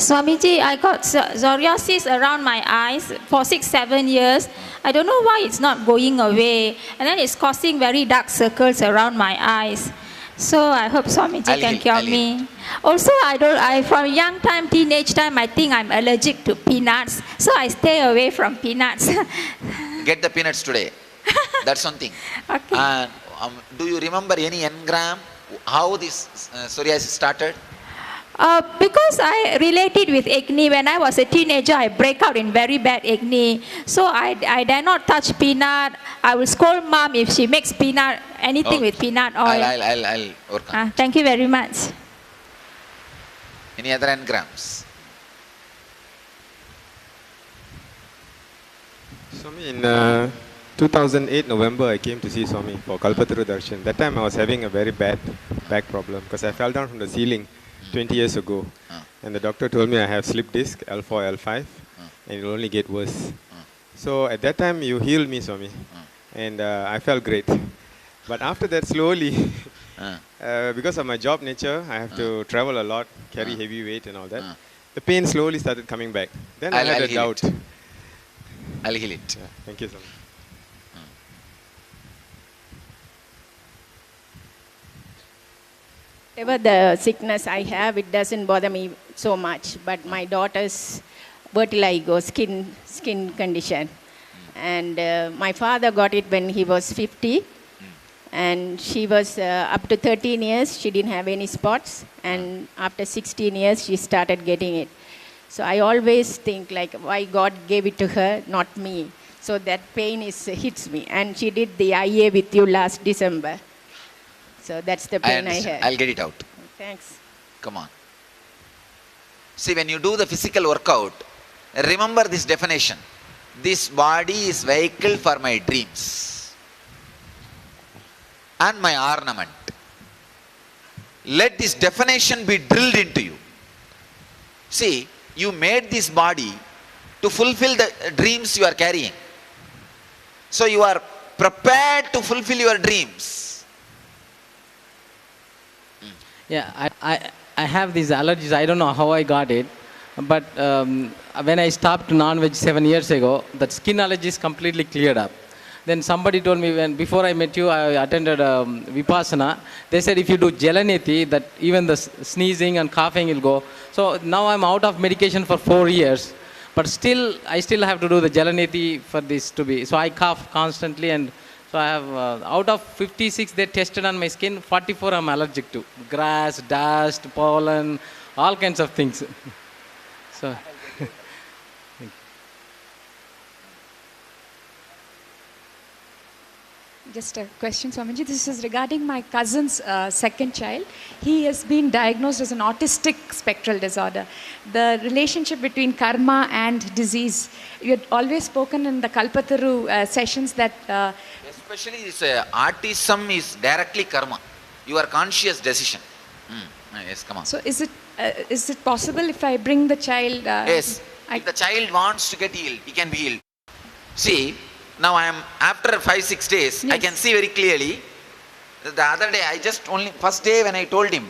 Swamiji, I got psoriasis around my eyes for 6-7 years. I don't know why it's not going away. And then it's causing very dark circles around my eyes. So I hope Swamiji can cure me. Also, from young time, teenage time, I think I'm allergic to peanuts. So I stay away from peanuts. Get the peanuts today. That's one thing. Okay. And do you remember any engram? How this psoriasis started? Because I related with acne. When I was a teenager, I break out in very bad acne. So I dare not touch peanut. I will scold mom if she makes peanut, anything with peanut oil. I'll work on it. Thank you very much. Any other engrams? Swami, in 2008 November, I came to see Swami for Kalpataru Darshan. That time I was having a very bad back problem because I fell down from the ceiling 20 years ago. And the doctor told me I have slip disc, L4, L5, and it will only get worse. So at that time, you healed me, Swami, and I felt great. But after that, slowly, because of my job nature, I have to travel a lot, carry heavy weight and all that. The pain slowly started coming back. Then I had a doubt. I'll heal it. Yeah, thank you, Swami. Whatever the sickness I have, it doesn't bother me so much. But my daughter's vertigo, skin condition. And my father got it when he was 50. And she was up to 13 years, she didn't have any spots. And after 16 years, she started getting it. So I always think like why God gave it to her, not me. So that pain hits me. And she did the IA with you last December. So that's the pain I have. I'll get it out. Thanks. Come on. See, when you do the physical workout, remember this definition. This body is vehicle for my dreams and my ornament. Let this definition be drilled into you. See, you made this body to fulfill the dreams you are carrying. So you are prepared to fulfill your dreams. Yeah, I have these allergies. I don't know how I got it. But when I stopped non-veg 7 years ago, that skin allergies completely cleared up. Then somebody told me, before I met you, I attended Vipassana. They said if you do Jalaneti, that even the sneezing and coughing will go. So now I'm out of medication for 4 years. But still, I still have to do the Jalaneti for this to be. So I cough constantly, and so I have, out of 56 they tested on my skin, 44 I'm allergic to. Grass, dust, pollen, all kinds of things. So, just a question, Swamiji. This is regarding my cousin's second child. He has been diagnosed as an autistic spectral disorder. The relationship between karma and disease. You had always spoken in the Kalpataru sessions that... Especially this autism is directly karma. Your conscious decision. Yes, come on. So is it possible if I bring the child... yes. If the child wants to get healed, he can be healed. See, now I am, after 5-6 days, yes. I can see very clearly. The other day, first day when I told him,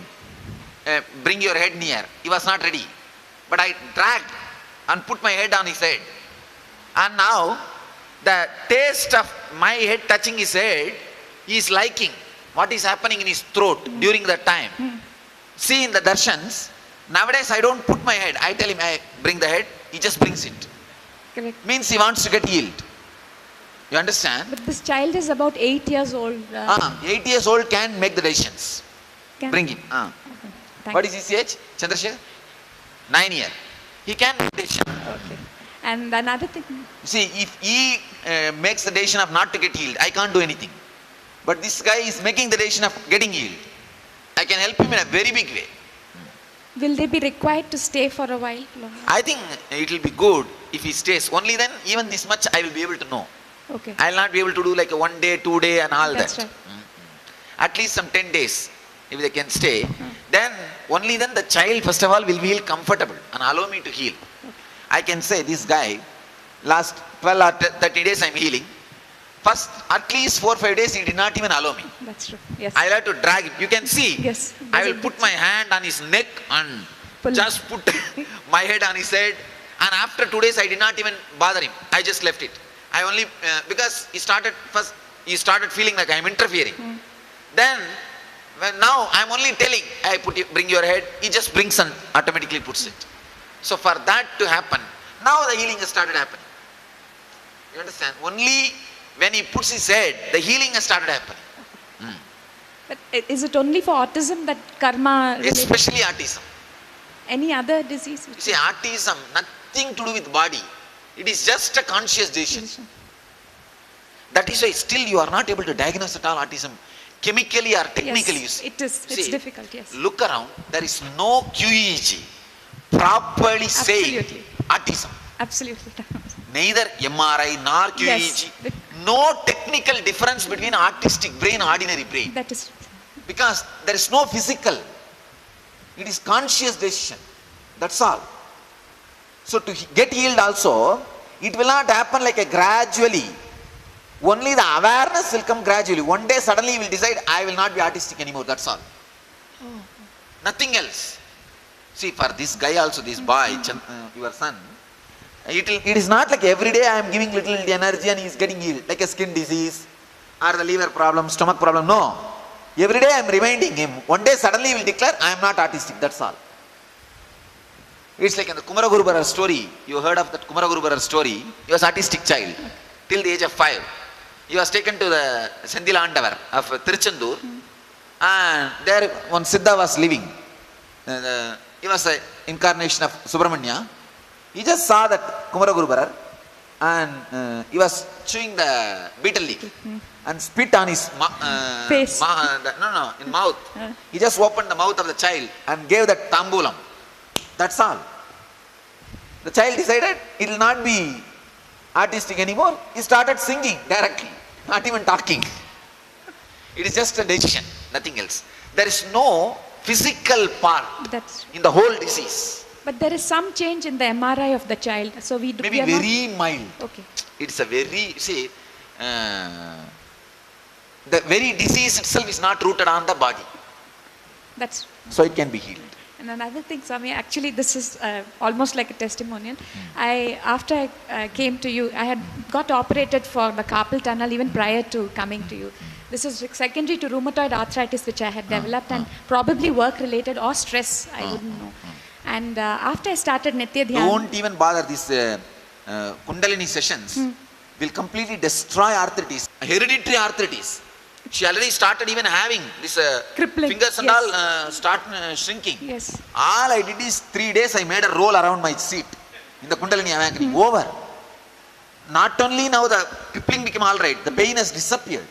bring your head near, he was not ready. But I dragged and put my head on his head. And now, the taste of my head touching his head, he is liking what is happening in his throat during that time. See in the darshans, nowadays I don't put my head. I tell him, I bring the head, he just brings it. Correct. Means he wants to get healed. You understand? But this child is about 8 years old. 8 years old can make the decisions. Bring him. Okay. What is his age? Chandrasekhar? 9 years. He can make the decision. Okay. And another thing. See, if he makes the decision of not to get healed, I can't do anything. But this guy is making the decision of getting healed. I can help him in a very big way. Will they be required to stay for a while? I think it will be good if he stays. Only then, even this much I will be able to know. Okay. I will not be able to do like a 1 day, 2 day and all That's that. Right. At least some 10 days, if they can stay, then only then the child first of all will feel comfortable and allow me to heal. Okay. I can say this guy, last 12 or 30 days I am healing. First, at least 4-5 days he did not even allow me. That's true. Yes. I will have to drag him. You can see. Yes. I will put my hand on his neck and just put my head on his head, and after 2 days I did not even bother him. I just left it. I only, because he started feeling like I am interfering. Then, now I am only telling, bring your head, he just brings and automatically puts it. So for that to happen, now the healing has started happening. You understand? Only when he puts his head, the healing has started happening. But is it only for autism that karma related? Especially autism. Any other disease? You see, autism, nothing to do with body. It is just a conscious decision. That is why still you are not able to diagnose at all autism. Chemically or technically, Yes, you see. it's difficult, yes. Look around, there is no QEEG properly saying autism. Absolutely. Neither MRI nor QEEG. Yes. No technical difference between autistic brain and ordinary brain. That is Because there is no physical. It is conscious decision. That's all. So to get healed also, it will not happen like a gradually. Only the awareness will come gradually. One day suddenly you will decide, I will not be autistic anymore. That's all. Nothing else. See, for this guy also, this boy, your son, it is not like every day I am giving little energy and he is getting healed, like a skin disease or the liver problem, stomach problem. No. Every day I am reminding him. One day suddenly he will declare, I am not autistic. That's all. It's like in the Kumaraguru Barar story. You heard of that Kumaraguru Barar story. He was autistic child till the age of 5. He was taken to the Sendila Andavar of Tiruchendur, and there one Siddha was living. He was an incarnation of Subramanya. He just saw that Kumaraguru Barar, and he was chewing the betel leaf and spit on his face. In mouth. He just opened the mouth of the child and gave that tambulam. That's all. The child decided it will not be artistic anymore. He started singing directly, not even talking. It is just a decision, nothing else. There is no physical part in the whole disease. But there is some change in the MRI of the child. So we do. Maybe very mild. Okay. It's a very, see, the very disease itself is not rooted on the body. That's. So it can be healed. And another thing, Swami, actually this is almost like a testimonial. After I came to you, I had got operated for the carpal tunnel even prior to coming to you. This is secondary to rheumatoid arthritis which I had developed and probably work related or stress, I wouldn't know. And after I started Nitya Dhyan. Don't even bother these Kundalini sessions. Will completely destroy arthritis, hereditary arthritis. She already started even having this fingers and all start shrinking. Yes. All I did is 3 days I made a roll around my seat in the Kundalini awakening. Over. Not only now the crippling became all right, the pain has disappeared.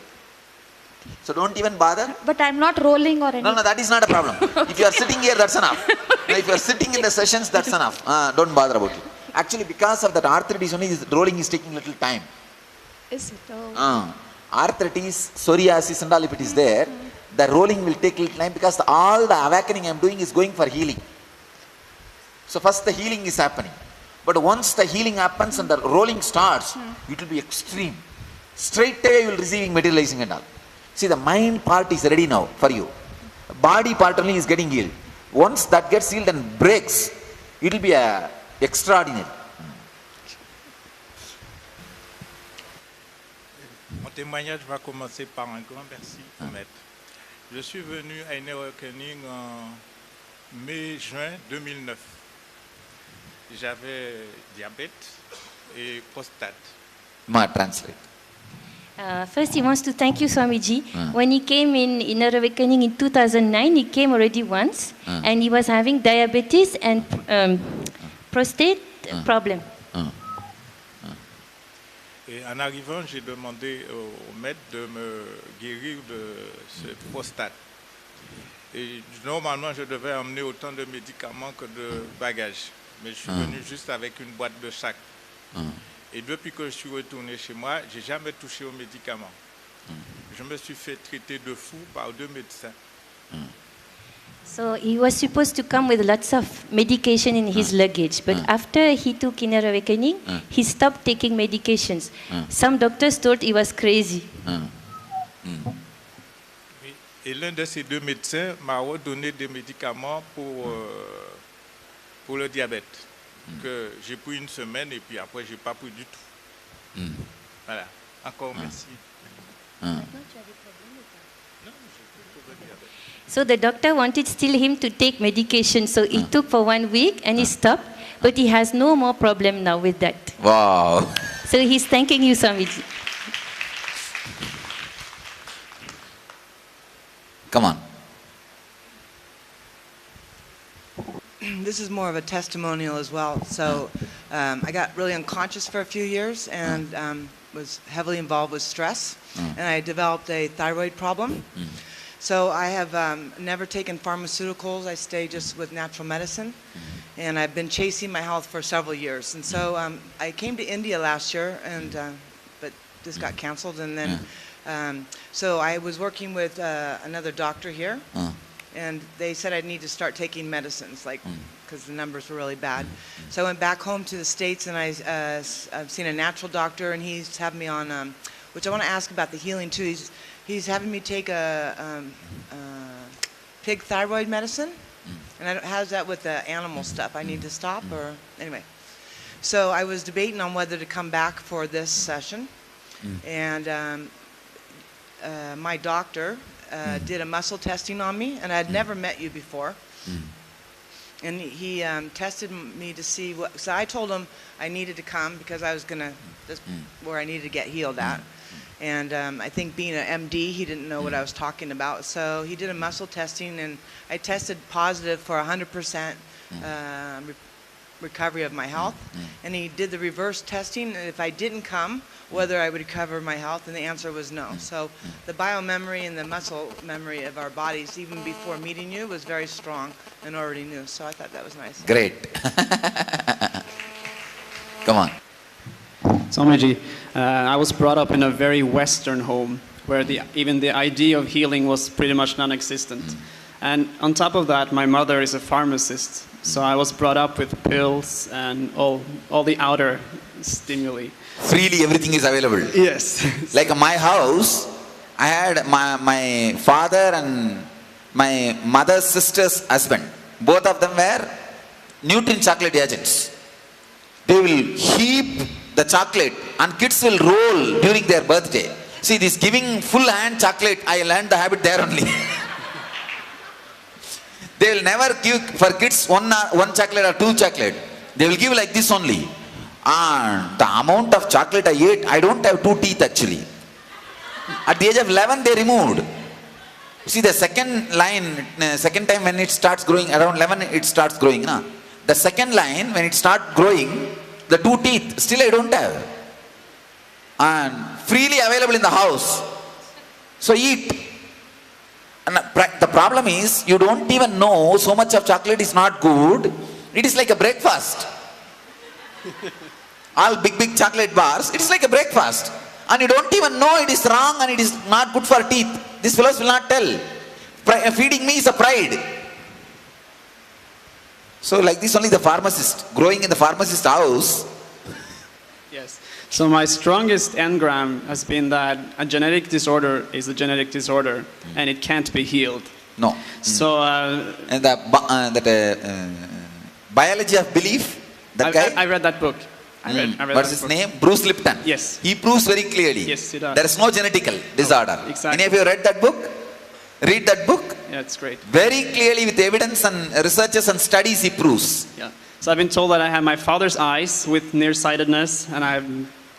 So don't even bother. But I'm not rolling or anything. No, that is not a problem. If you are sitting here, that's enough. Now, if you are sitting in the sessions, that's enough. Don't bother about it. Actually, because of that arthritis only, rolling is taking little time. Is it? Oh. Arthritis, psoriasis and all, if it is there, the rolling will take little time because all the awakening I am doing is going for healing. So first the healing is happening. But once the healing happens and the rolling starts, it will be extreme. Straight away you will receiving materializing and all. See, the mind part is ready now for you. The body part only is getting healed. Once that gets healed and breaks, it will be extraordinary. Mon témoignage va commencer par un grand merci au maître. Je suis venu à une awakening en mai-juin 2009. J'avais diabète et prostate. Ma translate. First, he wants to thank you, Swamiji. When he came in Inner Awakening in 2009, he came already once, and he was having diabetes and prostate problem. Et en arrivant, j'ai demandé au maître de me guérir de cette prostate. Et normalement, je devais emmener autant de médicaments que de bagages. Mais je suis venu juste avec une boîte de sac. Et depuis que je suis retourné chez moi, je n'ai jamais touché aux médicaments. Je me suis fait traiter de fou par 2 médecins. So he was supposed to come with lots of medication in his luggage, but after he took Inner Awakening, he stopped taking medications. Some doctors thought he was crazy. Et l'un de ces 2 médecins m'a redonné des médicaments pour pour le diabète, que j'ai pris une semaine et puis après, je n'ai pas pris du tout. Voilà. Encore merci. So the doctor wanted still him to take medication, so he took for 1 week and he stopped, but he has no more problem now with that. Wow. So he's thanking you, Swamiji. Come on. This is more of a testimonial as well. So I got really unconscious for a few years and was heavily involved with stress. And I developed a thyroid problem. So I have never taken pharmaceuticals. I stay just with natural medicine. And I've been chasing my health for several years. And so I came to India last year, and but this got canceled. And then so I was working with another doctor here. And they said I'd need to start taking medicines, like, because the numbers were really bad. So I went back home to the States, and I've seen a natural doctor, and he's having me on, which I want to ask about the healing too. He's having me take a pig thyroid medicine, and how's that with the animal stuff? I need to stop, or anyway. So I was debating on whether to come back for this session, and my doctor did a muscle testing on me, and I'd never met you before. And he tested me to see what. So I told him I needed to come because I was gonna where I needed to get healed at. And I think being an MD, he didn't know what I was talking about. So he did a muscle testing, and I tested positive for 100% recovery of my health. And he did the reverse testing, and if I didn't come, whether I would recover my health, and the answer was no. So the biomemory and the muscle memory of our bodies, even before meeting you, was very strong and already knew. So I thought that was nice. Great. Come on. Swamiji, I was brought up in a very Western home where even the idea of healing was pretty much non-existent. And on top of that, my mother is a pharmacist. So I was brought up with pills and all the outer stimuli. Freely everything is available. Yes. Like my house, I had my father and my mother's sister's husband. Both of them were Newton chocolate agents. They will heap the chocolate and kids will roll during their birthday. See, this giving full hand chocolate, I learned the habit there only. They will never give for kids one chocolate or 2 chocolate. They will give like this only. And the amount of chocolate I ate, I don't have 2 teeth actually. At the age of 11, they removed. See, the second time when it starts growing, around 11 it starts growing. Na? The second line, when it starts growing, the 2 teeth, still I don't have. And freely available in the house. So eat. And the problem is, you don't even know so much of chocolate is not good. It is like a breakfast. All big chocolate bars, it is like a breakfast. And you don't even know it is wrong and it is not good for teeth. These fellows will not tell. Feeding me is a pride. So like this only the pharmacist, growing in the pharmacist house. Yes. So my strongest engram has been that a genetic disorder is a genetic disorder and it can't be healed. No. So and biology of belief, I read that book. I read What's his name? Bruce Lipton. Yes. He proves very clearly. Yes, he does. There is no genetical disorder. Exactly. Any of you read that book? Read that book. Yeah, it's great. Very clearly with evidence and researches and studies he proves. Yeah. So I've been told that I have my father's eyes with nearsightedness, and I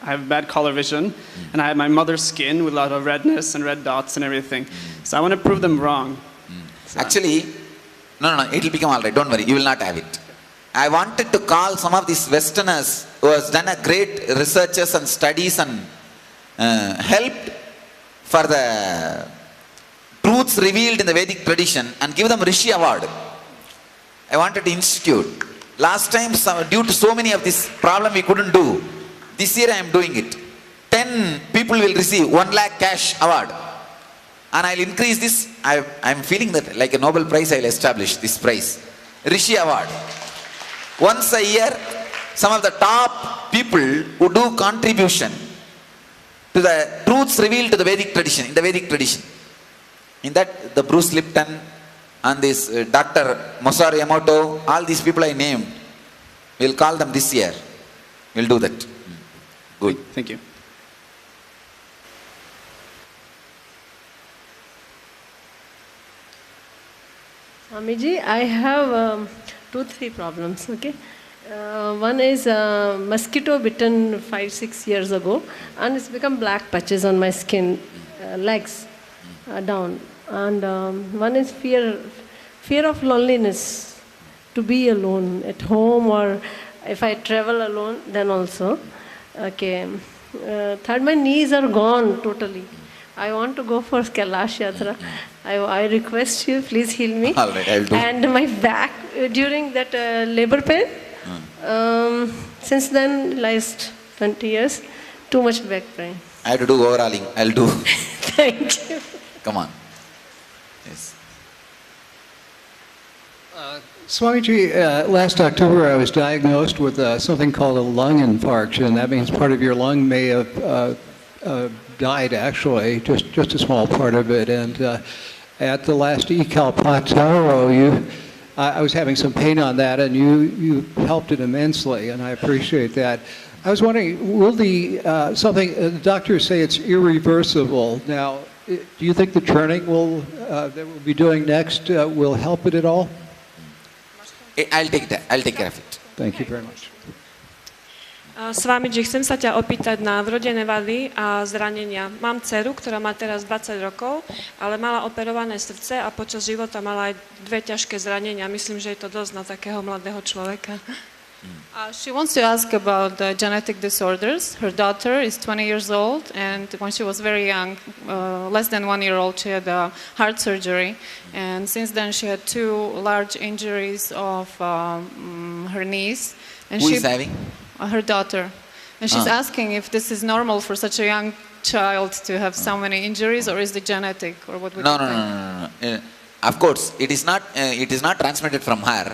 have bad color vision, and I have my mother's skin with a lot of redness and red dots and everything. So I want to prove them wrong. So. Actually, no, it will become all right. Don't worry, you will not have it. I wanted to call some of these Westerners who has done a great researches and studies and helped for the truths revealed in the Vedic tradition and give them Rishi Award. I wanted to institute. Last time, due to so many of this problem we couldn't do. This year I am doing it. 10 people will receive 1 lakh cash award. And I'll increase this. I'm feeling that like a Nobel Prize I'll establish this prize. Rishi Award. Once a year, some of the top people who do contribution to the truths revealed to the Vedic tradition, in the Vedic tradition. In that, the Bruce Lipton, and this Dr. Masaru Emoto, all these people I named, we'll call them this year. We'll do that. Good. Thank you. Swamiji, I have 2-3 problems, okay? One is mosquito bitten 5-6 years ago, and it's become black patches on my skin, legs down. And one is fear of loneliness, to be alone at home, or if I travel alone, then also. Okay. Third, my knees are gone totally. I want to go for Kailasa Yatra. I request you, please heal me. All right, I'll do. And my back, during that labor pain, since then, last 20 years, too much back pain. I have to do overhauling. I'll do. Thank you. Come on. Yes. Swamiji, last October I was diagnosed with something called a lung infarction. That means part of your lung may have died, actually, just a small part of it. And at the last Ekalpataro, I was having some pain on that, and you helped it immensely, and I appreciate that. I was wondering, will the doctors say it's irreversible. Now, do you think the training that we'll be doing next will help it at all? I'll take that. I'll take care of it. Thank you very much. Swamiji, chcem sa ťa opýtať na vrodené vady a zranenia. Mám dceru, ktorá má teraz 20 rokov, ale mala operované srdce a počas života mala aj 2 ťažké zranenia. Myslím, že je to dosť na takého mladého človeka. She wants to ask about the genetic disorders. Her daughter is 20 years old, and when she was very young, less than 1 year old, she had a heart surgery. And since then, she had 2 large injuries of her knees. And Who is having? Her daughter. And she's asking if this is normal for such a young child to have so many injuries, or is it genetic, or what would you think? No. Of course, it is not transmitted from her.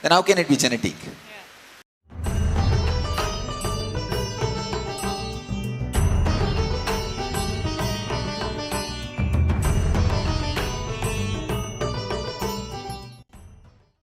Then how can it be genetic?